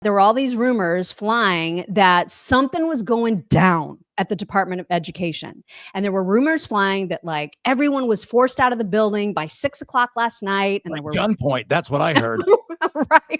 There were all these rumors flying that something was going down at the Department of Education. And there were rumors flying that like everyone was forced out of the building by 6 o'clock last night. And Like there were gunpoint. That's what I heard. right.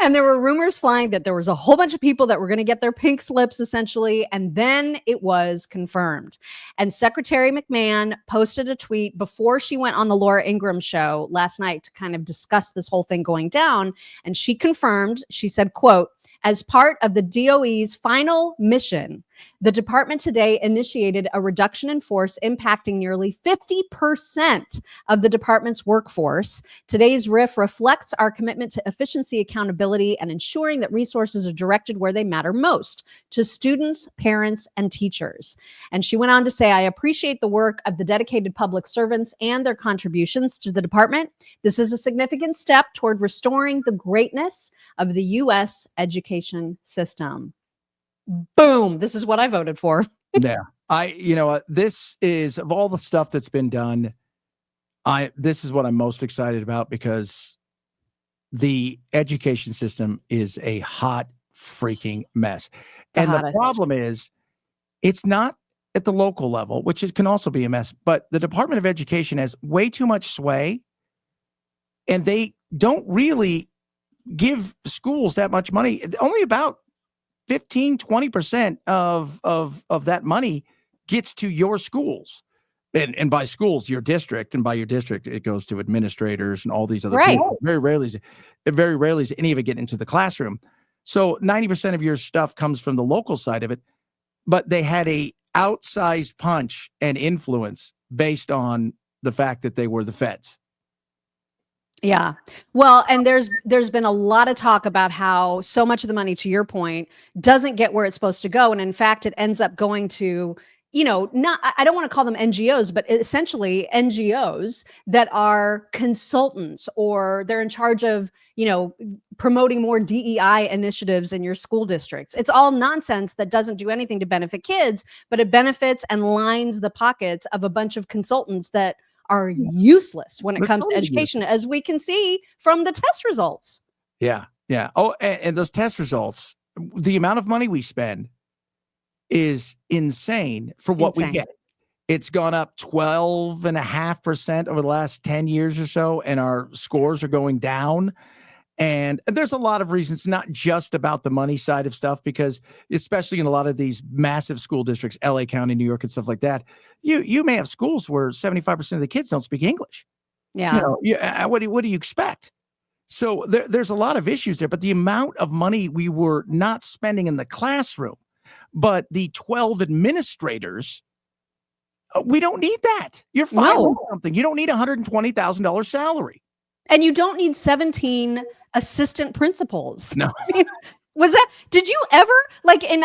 And there were rumors flying that there was a whole bunch of people that were going to get their pink slips essentially. And then it was confirmed. And Secretary McMahon posted a tweet before she went on the Laura Ingraham show last night to kind of discuss this whole thing going down. And she confirmed, she said, quote, as part of the DOE's final mission, the department today initiated a reduction in force impacting nearly 50% of the department's workforce. Today's RIF reflects our commitment to efficiency, accountability, and ensuring that resources are directed where they matter most, to students, parents, and teachers. And she went on to say, I appreciate the work of the dedicated public servants and their contributions to the department. This is a significant step toward restoring the greatness of the U.S. education system. Boom. This is what I voted for. Yeah. This is, of all the stuff that's been done, this is what I'm most excited about, because the education system is a hot freaking mess. And the problem is, it's not at the local level, which can also be a mess, but the Department of Education has way too much sway, and they don't really give schools that much money. Only about 15-20% of that money gets to your schools, and by schools, your district, and by your district, it goes to administrators and all these other people. Very rarely does any of it get into the classroom. So 90% of your stuff comes from the local side of it, but they had a outsized punch and influence based on the fact that they were the feds. Yeah. Well, and there's been a lot of talk about how so much of the money, to your point, doesn't get where it's supposed to go. And in fact, it ends up going to, I don't want to call them NGOs, but essentially NGOs that are consultants, or they're in charge of, promoting more DEI initiatives in your school districts. It's all nonsense that doesn't do anything to benefit kids, but it benefits and lines the pockets of a bunch of consultants that are useless when it comes to education, as we can see from the test results. Yeah. Yeah. Oh, and those test results, the amount of money we spend is insane for what we get. It's gone up 12.5% over the last 10 years or so, and our scores are going down. And there's a lot of reasons, not just about the money side of stuff, because especially in a lot of these massive school districts, LA County, New York, and stuff like that, you may have schools where 75% of the kids don't speak English. Yeah. What do you expect? So there's a lot of issues there, but the amount of money we were not spending in the classroom, but the 12 administrators, we don't need that. You're fine with something. You don't need $120,000 salary. And you don't need 17 assistant principals. No. Did you ever,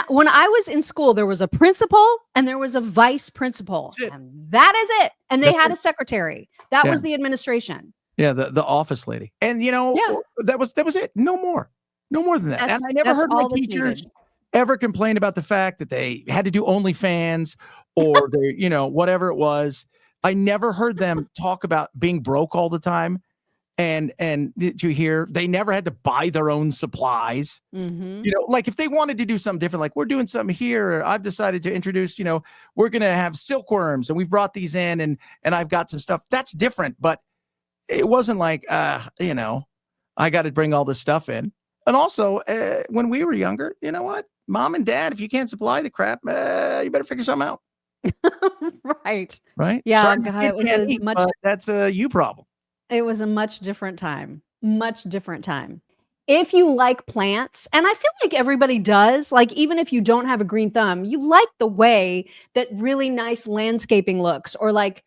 when I was in school, there was a principal and there was a vice principal. And that is it. And they had a secretary. That was the administration. Yeah, the office lady. And that was it. No more than that. And I never heard my teachers ever complain about the fact that they had to do OnlyFans or they, whatever it was. I never heard them talk about being broke all the time. And did you hear they never had to buy their own supplies? Mm-hmm. Like if they wanted to do something different, like we're doing something here, I've decided to introduce, we're going to have silkworms and we've brought these in and I've got some stuff that's different, but it wasn't like, I got to bring all this stuff in. And also when we were younger, you know what, mom and dad, if you can't supply the crap, you better figure something out. Right. Yeah. Sorry, God, it was that's a you problem. It was a much different time. If you like plants, and I feel like everybody does, like even if you don't have a green thumb, you like the way that really nice landscaping looks, or like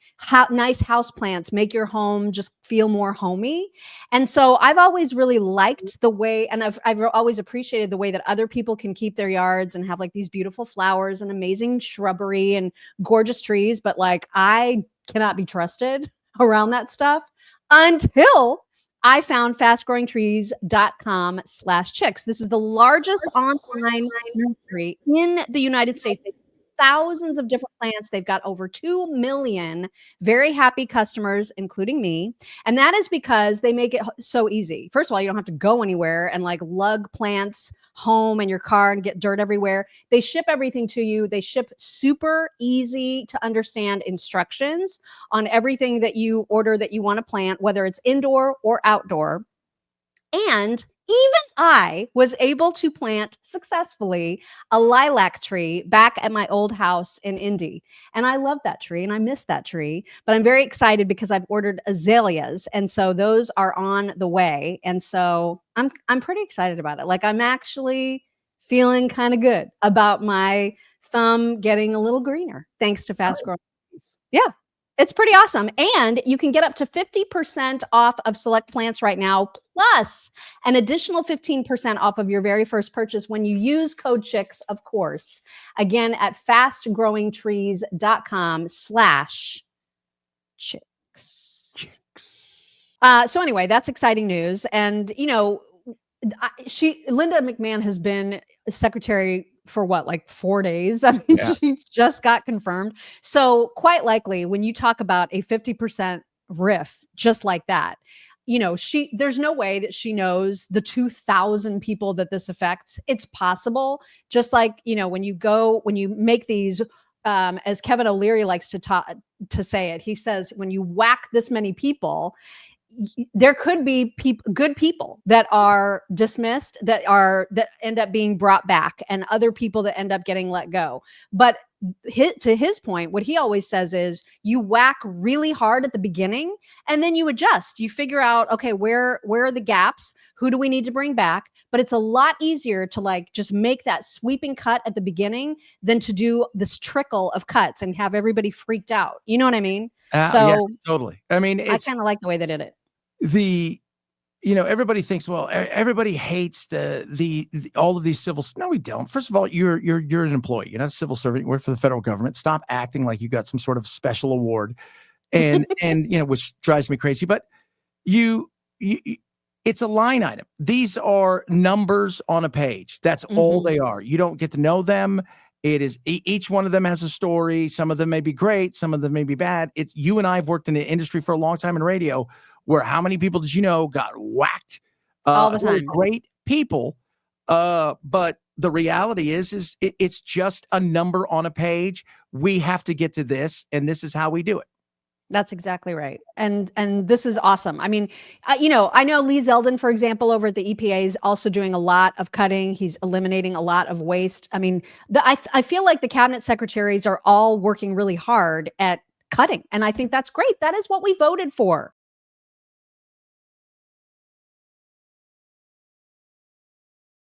nice house plants make your home just feel more homey. And so I've always really liked the way, and I've always appreciated the way that other people can keep their yards and have like these beautiful flowers and amazing shrubbery and gorgeous trees. But like, I cannot be trusted around that stuff until I found fastgrowingtrees.com/chicks. This is the largest online nursery in the United States. thousands of different plants. They've got over 2 million very happy customers, including me. And that is because they make it so easy. First of all, you don't have to go anywhere and like lug plants home in your car and get dirt everywhere. They ship everything to you. They ship super easy to understand instructions on everything that you order that you want to plant, whether it's indoor or outdoor. And even I was able to plant successfully a lilac tree back at my old house in Indy. And I love that tree and I miss that tree, but I'm very excited because I've ordered azaleas. And so those are on the way. And so I'm pretty excited about it. Like I'm actually feeling kind of good about my thumb getting a little greener thanks to fast growing trees. Yeah. It's pretty awesome. And you can get up to 50% off of select plants right now, plus an additional 15% off of your very first purchase when you use code CHICKS, of course. Again, at fastgrowingtrees.com/chicks. So anyway, that's exciting news. And, you know, Linda McMahon has been secretary for what, like 4 days? I mean, Yeah. she just got confirmed. So quite likely when you talk about a 50% riff just like that, you know, there's no way that she knows the 2,000 people that this affects. It's possible. Just like, you know, when you make these, as Kevin O'Leary likes to say it, he says, when you whack this many people, there could be good people that are dismissed, that end up being brought back, and other people that end up getting let go. But to his point, what he always says is you whack really hard at the beginning and then you adjust. You figure out, okay, where are the gaps? Who do we need to bring back? But it's a lot easier to like just make that sweeping cut at the beginning than to do this trickle of cuts and have everybody freaked out. You know what I mean? Yeah, So totally. I mean, I kind of like the way they did it. Everybody thinks, well, everybody hates the all of these civil. No, we don't. First of all, you're an employee. You're not a civil servant. You work for the federal government. Stop acting like you got some sort of special award, and which drives me crazy. But you it's a line item. These are numbers on a page. That's all they are. You don't get to know them. It is each one of them has a story. Some of them may be great. Some of them may be bad. It's you and I have worked in the industry for a long time in radio, where how many people did you know got whacked? All the time. Great people. But the reality is it's just a number on a page. We have to get to this, and this is how we do it. That's exactly right. And this is awesome. I mean, I know Lee Zeldin, for example, over at the EPA is also doing a lot of cutting. He's eliminating a lot of waste. I mean, I feel like the cabinet secretaries are all working really hard at cutting. And I think that's great. That is what we voted for.